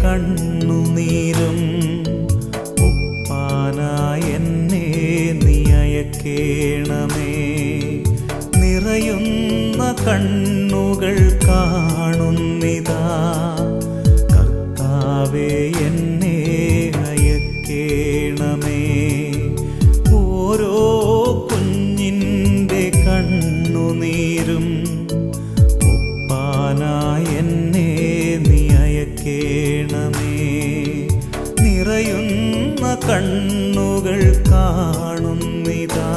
കണ്ണുനീരും ഒപ്പാനായി എന്നെ നീ അയക്കേണമേ. നിറയുന്ന കണ്ണുകൾ കാണുന്നിതാ കർത്താവേ എന്നെ അയക്കേണമേ. ഓരോ കുഞ്ഞിൻ്റെ കണ്ണുനീരും ഒപ്പാനായി എന്നെ നീ അയക്കേണമേ. നിറയുന്ന കണ്ണുകൾ കാണുന്നിതാ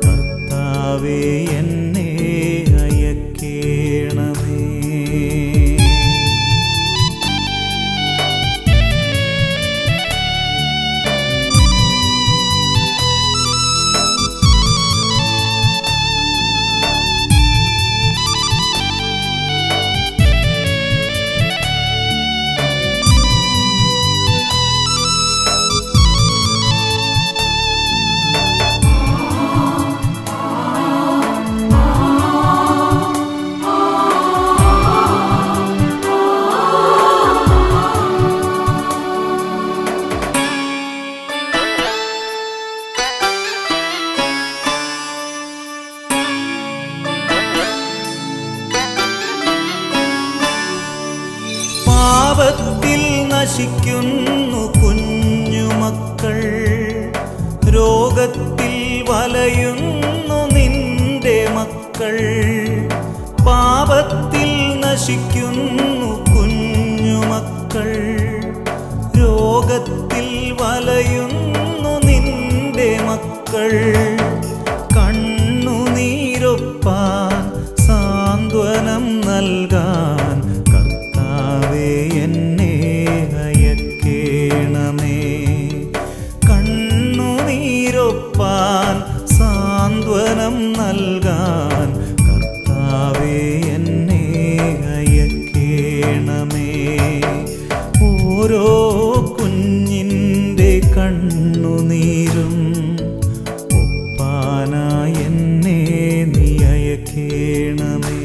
കർത്താവേ എന്നെ അയക്കേണമേ. പാപത്തിൽ നശിക്കുന്നു കുഞ്ഞുമക്കൾ, രോഗത്തിൽ വലയുന്നു നിന്റെ മക്കൾ. പാപത്തിൽ നശിക്കുന്നു കുഞ്ഞുമക്കൾ, രോഗത്തിൽ വലയുന്നു നിന്റെ മക്കൾ. കണ്ണുനീരൊപ്പാൻ സാന്ത്വനം നൽകാൻ കർത്താവേ എന്നെ അയക്കേണമേ. കണ്ണുനീരൊപ്പാൻ സാന്ത്വനം നൽകാൻ കർത്താവേ എന്നെ അയക്കേണമേ. ഓരോ കുഞ്ഞിൻ്റെ കണ്ണുനീരും ഒപ്പാനായി എന്നെ നീ അയക്കേണമേ.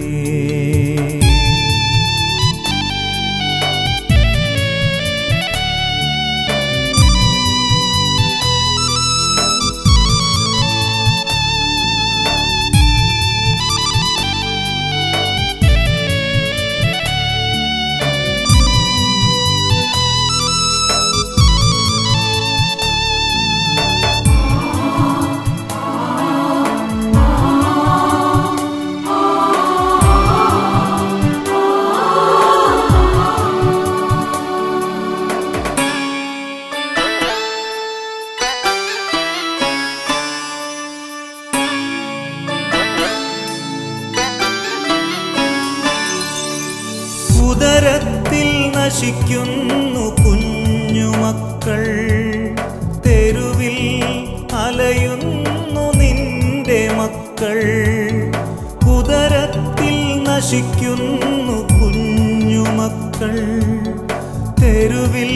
ഉദരത്തിൽ നശിക്കുന്നു കുഞ്ഞുമക്കൾ, തെരുവിൽ അലയുന്നു നിന്റെ മക്കൾ. ഉദരത്തിൽ നശിക്കുന്നു കുഞ്ഞുമക്കൾ, തെരുവിൽ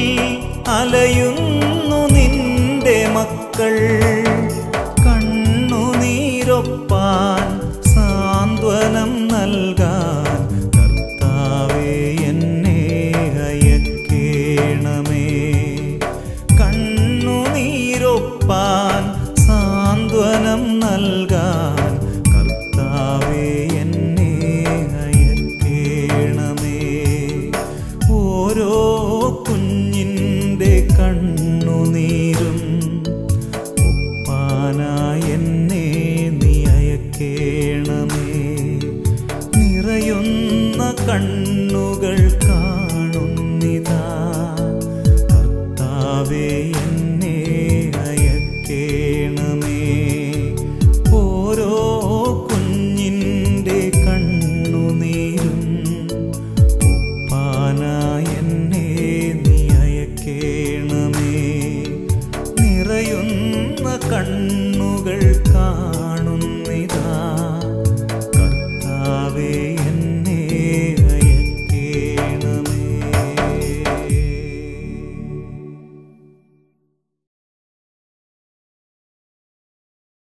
അലയുന്നു നിന്റെ മക്കൾ. കണ്ണുനീരൊപ്പാൻ സാന്ത്വനം നൽകാൻ കർത്താവേ എന്നെ അയക്കേണമേ. കണ്ണുനീരൊപ്പാൻ സാന്ത്വനം നൽകാൻ കർത്താവേ എന്നെ അയക്കേണമേ. ഓരോ കുഞ്ഞിൻ്റെ കണ്ണുനീരും കണ്ണുകൾ കാണുന്നില്ല.